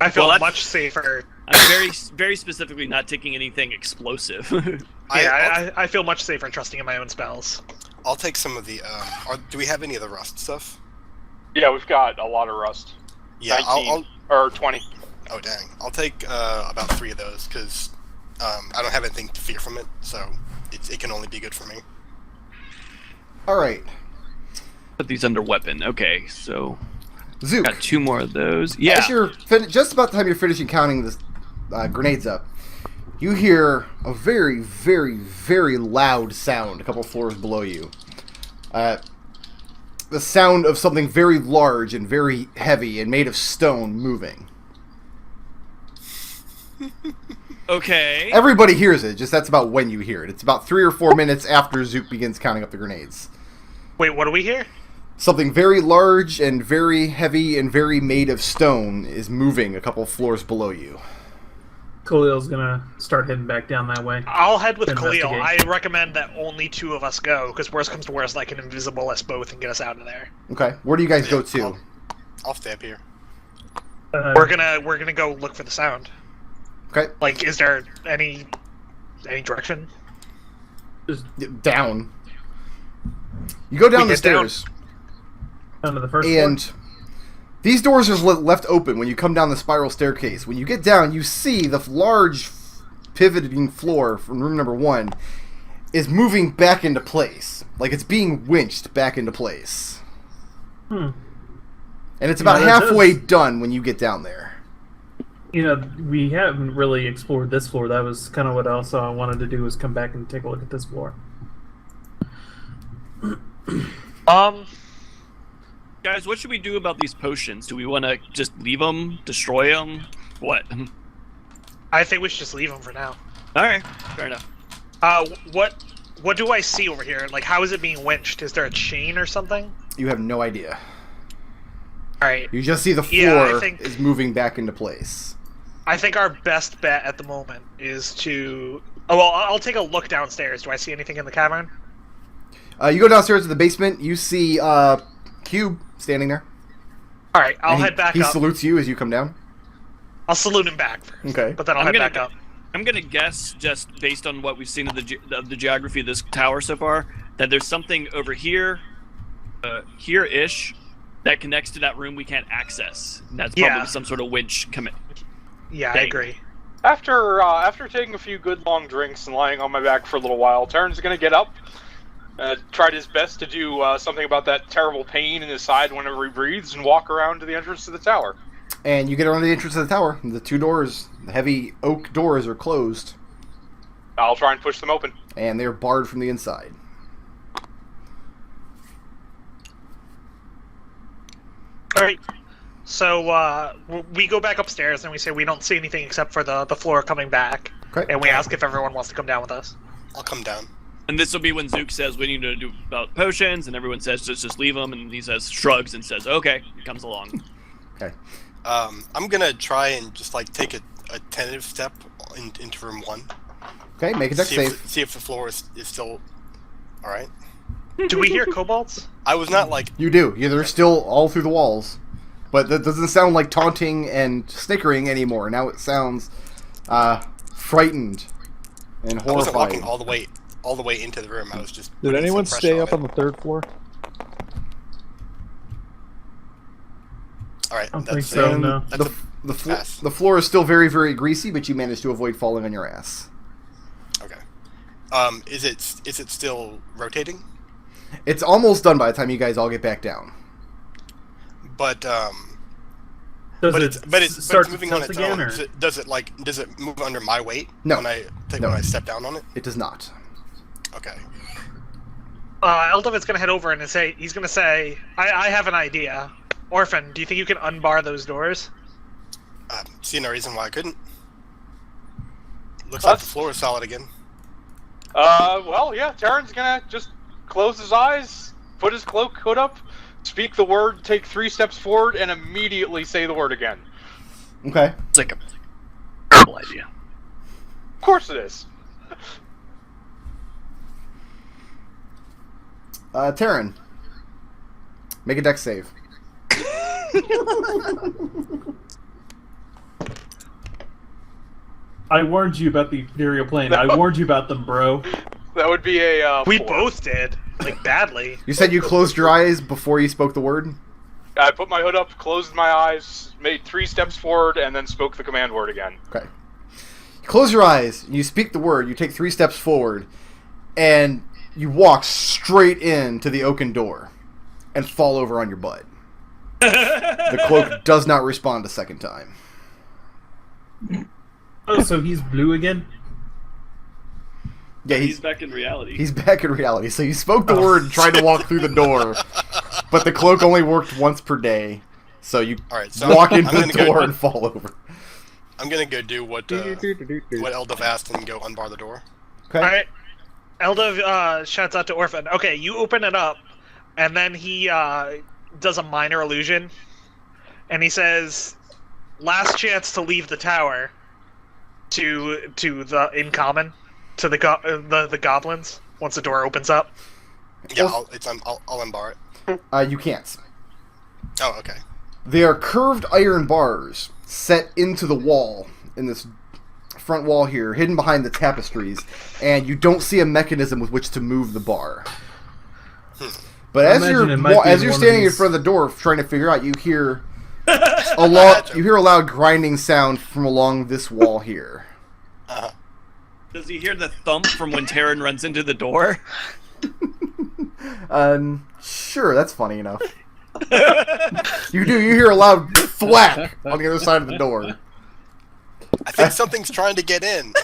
I feel much safer. I'm very specifically not taking anything explosive. I feel much safer trusting in my own spells. I'll take some of the. Do we have any of the rust stuff? Yeah, we've got a lot of rust. Yeah, 19, or 20. Oh dang! I'll take about 3 of those because I don't have anything to fear from it, so it can only be good for me. All right. Put these under weapon. Okay, so Zook. got 2 more of those. Yeah. As you're just about the time you're finishing counting the grenades up, you hear a very, very, very loud sound a couple floors below you. The sound of something very large and very heavy and made of stone moving. Okay. Everybody hears it, just that's about when you hear it. It's about 3 or 4 minutes after Zook begins counting up the grenades. Wait, what do we hear? Something very large and very heavy and very made of stone is moving a couple floors below you. Khalil's gonna start heading back down that way. I'll head with Khalil. Investigate. I recommend that only 2 of us go, because worst comes to worst, I can invisible us both and get us out of there. Okay, where do you guys go to? I'll stay up here. We're gonna go look for the sound. Okay. Like, is there any direction? Just Down. You go down We the get down. stairs, down to the first and floor. these doors are left open when you come down the spiral staircase. When you get down, you see the large pivoting floor from room number 1 is moving back into place. Like it's being winched back into place. Hmm. And it's about Yeah, that halfway does- done when you get down there. You know, we haven't really explored this floor. That was kind of what else I wanted to do, was come back and take a look at this floor. Guys, what should we do about these potions? Do we want to just leave them? Destroy them? What? I think we should just leave them for now. Alright, fair enough. What do I see over here? Like, how is it being winched? Is there a chain or something? You have no idea. Alright. You just see the floor Yeah, I think- is moving back into place. I think our best bet at the moment is to... Oh, well, I'll take a look downstairs. Do I see anything in the cavern? You go downstairs to the basement. You see Cube standing there. Alright, I'll And head back he up. salutes you as you come down. I'll salute him back first. Okay. But then I'll I'm head gonna back up. I'm gonna guess, just based on what we've seen of the geography of this tower so far, that there's something over here, here-ish, that connects to that room we can't access. And that's probably Yeah. some sort of winch Yeah, I Dang. agree. After taking a few good long drinks and lying on my back for a little while, Tarin's gonna get up, tried his best to do something about that terrible pain in his side whenever he breathes, and walk around to the entrance to the tower. And you get around the entrance of the tower. The 2 doors, the heavy oak doors, are closed. I'll try and push them open. And they're barred from the inside. Alright. So, we go back upstairs and we say we don't see anything except for the floor coming back. Okay. And we ask if everyone wants to come down with us. I'll come down. And this will be when Zook says we need to do about potions, and everyone says just leave them, and he says shrugs and says okay, he comes along. Okay. I'm gonna try and just like take a tentative step into room 1. Okay, make a dex save. See if the floor is still all right. Do we hear kobolds? I was not like You do. Yeah, they're still all through the walls. But that doesn't sound like taunting and snickering anymore. Now it sounds frightened and I wasn't walking horrified. all the way into the room. I was just. Did putting anyone some pressure stay up it. on the 3rd floor? All right. I don't that's think so, a- no. That's The floor is still very, very greasy, but you managed to avoid falling on your ass. okay. Is it still rotating? It's almost done by the time you guys all get back down. But Does but it it's start to moving on tilt its again, own. or? Does it move under my weight? No. When I No. when I step down on it? It does not. Okay. Eldove is going to head over and he's going to say, I have an idea. Orphan, do you think you can unbar those doors? See no reason why I couldn't. Looks like the floor is solid again. Well, yeah, Tarin's gonna just close his eyes, put his cloak hood up, speak the word, take 3 steps forward, and immediately say the word again. Okay. It's like a terrible idea. Of course it is. Tarin, make a dex save. I warned you about the Imperial Plane. I warned you about them, bro. That would be a. We 4. both did, like badly. You said you closed your eyes before you spoke the word? I put my hood up, closed my eyes, made 3 steps forward, and then spoke the command word again. Okay. You close your eyes, you speak the word, you take 3 steps forward, and you walk straight into the oaken door and fall over on your butt. The cloak does not respond a second time. Oh, so he's blue again? Yeah, He's back in reality. He's back in reality. So you spoke the word and tried to walk through the door, but the cloak only worked once per day. So you walk into the door and fall over. I'm gonna go do what Eldove asked and go unbar the door. Okay. All right. Eldove shouts out to Orphan. Okay, you open it up, and then he does a minor illusion, and he says, "Last chance to leave the tower." To the in common, to the goblins once the door opens up. Yeah, I'll unbar it. You can't. Oh, okay. They are curved iron bars set into the wall in this front wall here, hidden behind the tapestries, and you don't see a mechanism with which to move the bar. But as you're standing in front of the door trying to figure out, you hear a loud grinding sound from along this wall here. Does he hear the thump from when Tarin runs into the door? Sure, that's funny enough. You do. You hear a loud thwack on the other side of the door. I think something's trying to get in.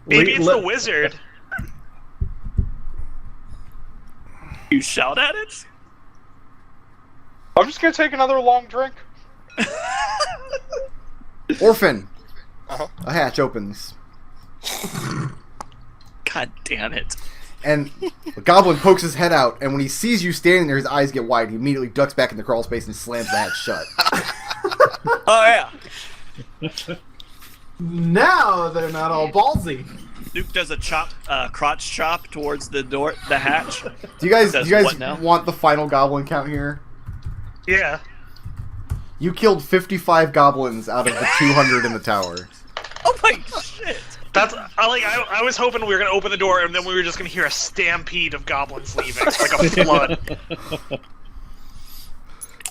Maybe it's the wizard. You shout at it? I'm just gonna take another long drink. Orphan. Uh-huh. A hatch opens. God damn it. And the goblin pokes his head out, and when he sees you standing there, his eyes get wide. He immediately ducks back in the crawl space and slams the hatch shut. Oh, yeah. Now they're not all ballsy. Zook does a crotch chop towards the door, the hatch. Do you guys what now? want the final goblin count here? Yeah. You killed 55 goblins out of the 200 in the tower. Oh my shit. That's I was hoping we were gonna open the door and then we were just gonna hear a stampede of goblins leaving, like a flood.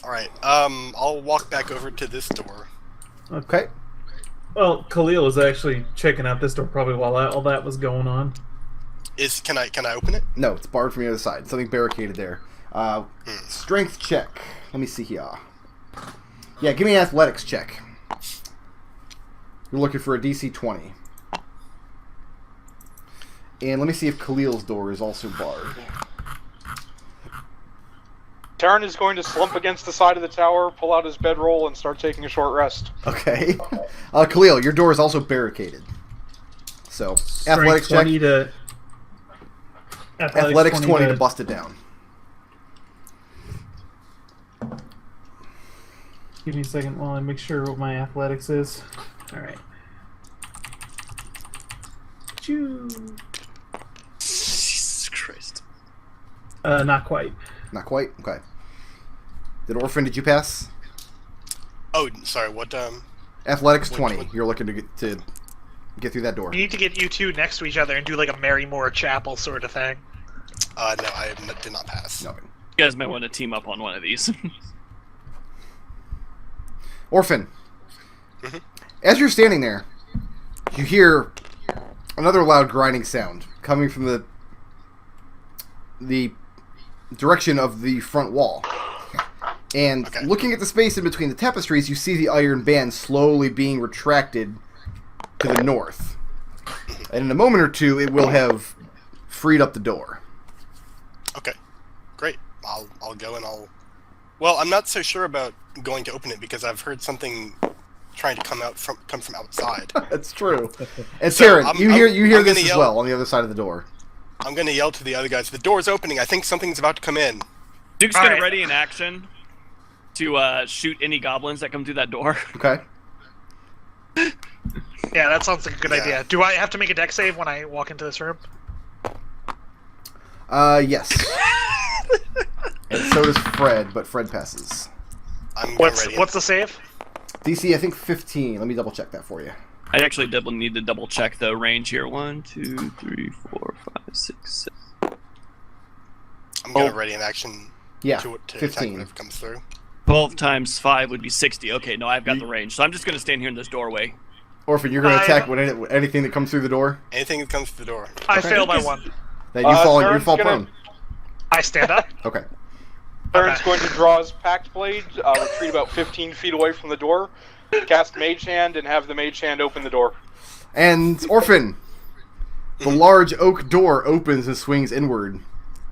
All right. I'll walk back over to this door. Okay. Well, Khalil was actually checking out this door probably while all that was going on. Can I open it? No, it's barred from the other side. Something barricaded there. Strength check. Let me see here. Yeah, give me an athletics check. You're looking for a DC 20. And let me see if Khalil's door is also barred. Tarin is going to slump against the side of the tower, pull out his bedroll, and start taking a short rest. Okay. Khalil, your door is also barricaded. So, athletics check. Athletics 20 to bust it down. Give me a second while I make sure what my athletics is. Alright. Jesus Christ. Not quite. Not quite? Okay. Orphan, did you pass? Oh, sorry. What? Athletics 20. You're looking to get through that door. We need to get you two next to each other and do like a Marymore Chapel sort of thing. No, I did not pass. No. You guys might want to team up on one of these. Orphan. Mm-hmm. As you're standing there, you hear another loud grinding sound coming from the direction of the front wall. And looking at the space in between the tapestries, you see the iron band slowly being retracted to the north. And in a moment or two, it will have freed up the door. Okay, great. I'll go and I'll. Well, I'm not so sure about going to open it because I've heard something trying to come from outside. That's true. And So, Tarin, you hear I'm this gonna as yell. well on the other side of the door. I'm gonna yell to the other guys. The door's opening. I think something's about to come in. Duke's All gonna right. ready in action to shoot any goblins that come through that door. Okay. Yeah, that sounds like a good Yeah. idea. Do I have to make a deck save when I walk into this room? Yes. And so does Fred, but Fred passes. I'm going ready. What's the save? DC, I think 15. Let me double check that for you. I actually need to double check the range here. 1, 2, 3, 4, 5, 6, 7. I'm gonna ready in action. Yeah, to attack 15. whatever comes through. 12 times 5 would be 60. Okay, no, I've got the range. So I'm just going to stand here in this doorway. Orphan, you're going to attack anything that comes through the door? Anything that comes through the door. I Okay. fail by 1. Then you fall Tarin's prone. gonna- I stand up. Okay. Tarin's going to draw his Pact Blade, retreat about 15 feet away from the door, cast Mage Hand, and have the Mage Hand open the door. And Orphan, the large oak door opens and swings inward.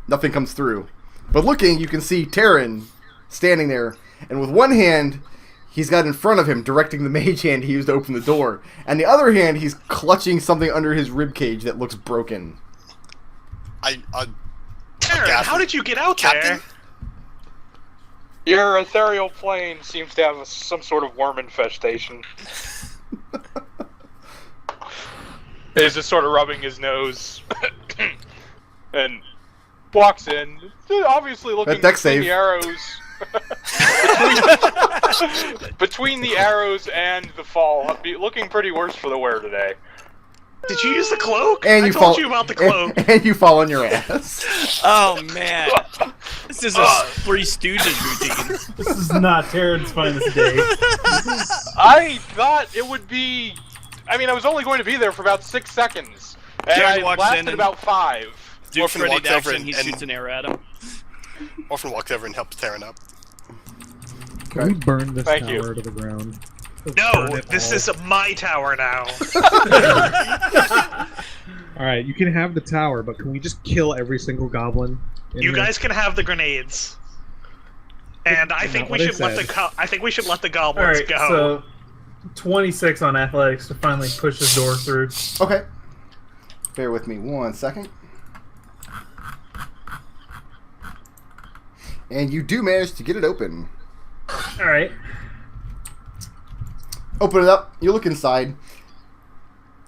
Nothing comes through. But looking, you can see Tarin standing there, and with one hand, he's got in front of him, directing the mage hand he used to open the door, and the other hand, he's clutching something under his ribcage that looks broken. Tarin, how did you get out Captain? there? Your ethereal plane seems to have some sort of worm infestation. He's just sort of rubbing his nose and walks in, obviously looking deck between save. the arrows. between the arrows and the fall, looking pretty worse for the wear today. Did you use the cloak? And I you told fall, you about the cloak. And you fall on your ass. Oh, man. This is a Three Stooges routine. This is not Tarin's finest day. I thought it would be. I mean, I was only going to be there for about 6 seconds, and Tarin I walks lasted in and- about 5. Duke's Orphan ready walks to over action. He and- shoots an arrow at him. Orphan walks over and helps Tarin up. Can we burn this Thank tower you. to the ground? No, Burn it this all. is my tower now. Alright, you can have the tower, but can we just kill every single goblin? in You here? guys can have the grenades. And I think Not we what I should let the said. I think we should let the All goblins right, go. so 26 on athletics to finally push this door through. Okay. Bear with me 1 second. And you do manage to get it open. All right. Open it up, you look inside,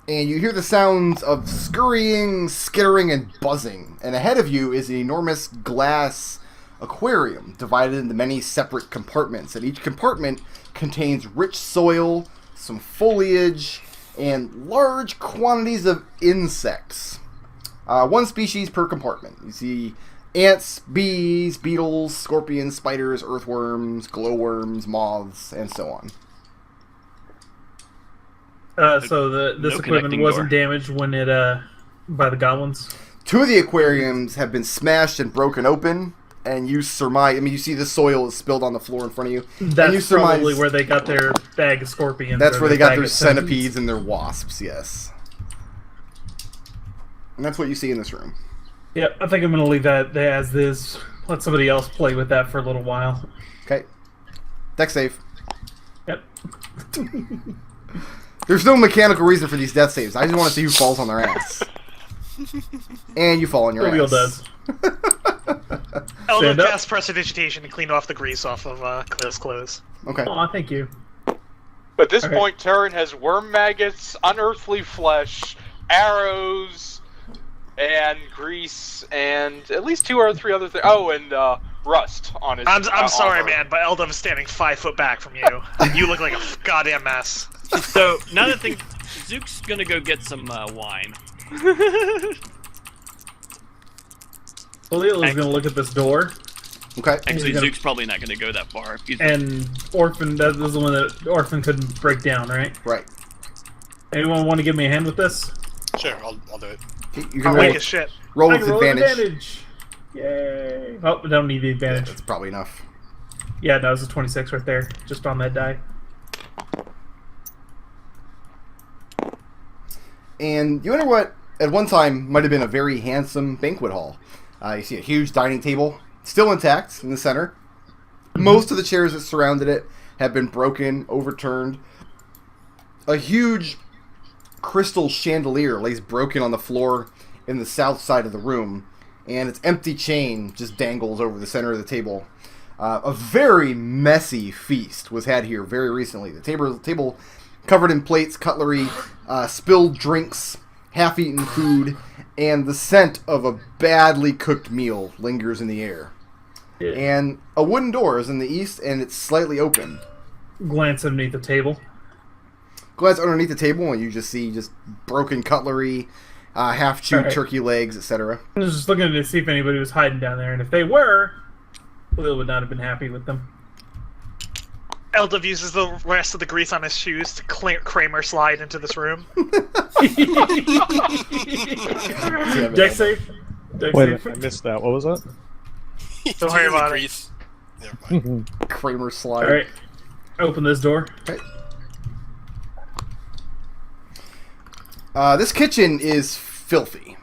and you hear the sounds of scurrying, skittering, and buzzing. And ahead of you is an enormous glass aquarium divided into many separate compartments. And each compartment contains rich soil, some foliage, and large quantities of insects. One species per compartment. You see ants, bees, beetles, scorpions, spiders, earthworms, glowworms, moths, and so on. So this No equipment connecting wasn't door. damaged when it by the goblins. 2 of the aquariums have been smashed and broken open, and you surmise. I mean, you see the soil is spilled on the floor in front of you. and you That's surmise probably where they got their bag of scorpions. that's or where they got bag their of centipedes and their wasps. Yes, and that's what you see in this room. Yep, I think I'm gonna leave that as this. Let somebody else play with that for a little while. Okay, deck save. Yep. There's no mechanical reason for these death saves. I just want to see who falls on their ass. And you fall on your The wheel ass. does. Eldove Stand up. cast prestidigitation to clean off the grease off of Khalil's clothes. Okay. Aw, thank you. At this Okay. point, Tarin has worm maggots, unearthly flesh, arrows, and grease, and at least 2 or 3 other things. Oh, and rust on his. I'm sorry, armor. man, but Eldove is standing 5 foot back from you. You look like a goddamn mess. So, another thing, Zook's gonna go get some wine. Khalil is gonna look at this door, Okay. Actually, He's gonna- Zook's probably not gonna go that far. and Orphan. That was the one that Orphan couldn't break down, right? Right. Anyone want to give me a hand with this? Sure, I'll do it. You I'm can weak roll, as shit. roll I with can roll advantage. Yay! Oh, I don't need the Yeah, advantage. that's probably enough. Yeah, that was a 26 right there, just on that die. And you wonder what, at one time, might have been a very handsome banquet hall. You see a huge dining table, still intact in the center. Most of the chairs that surrounded it have been broken, overturned. A huge crystal chandelier lays broken on the floor in the south side of the room, and its empty chain just dangles over the center of the table. A very messy feast was had here very recently. The table covered in plates, cutlery, spilled drinks, half-eaten food, and the scent of a badly cooked meal lingers in the air. Yeah. And a wooden door is in the east, and it's slightly open. Glance underneath the table. Glance underneath the table, and you just see broken cutlery, half-chewed Right. turkey legs, etc. I was just looking to see if anybody was hiding down there, and if they were, Khalil would not have been happy with them. Eldove uses the rest of the grease on his shoes to Kramer slide into this room. Deck safe. Deck Wait a safe. minute, I missed that. What was that? Don't worry about it. Grease. Never mind. Kramer slide. All right. Open this door. Okay. This kitchen is filthy.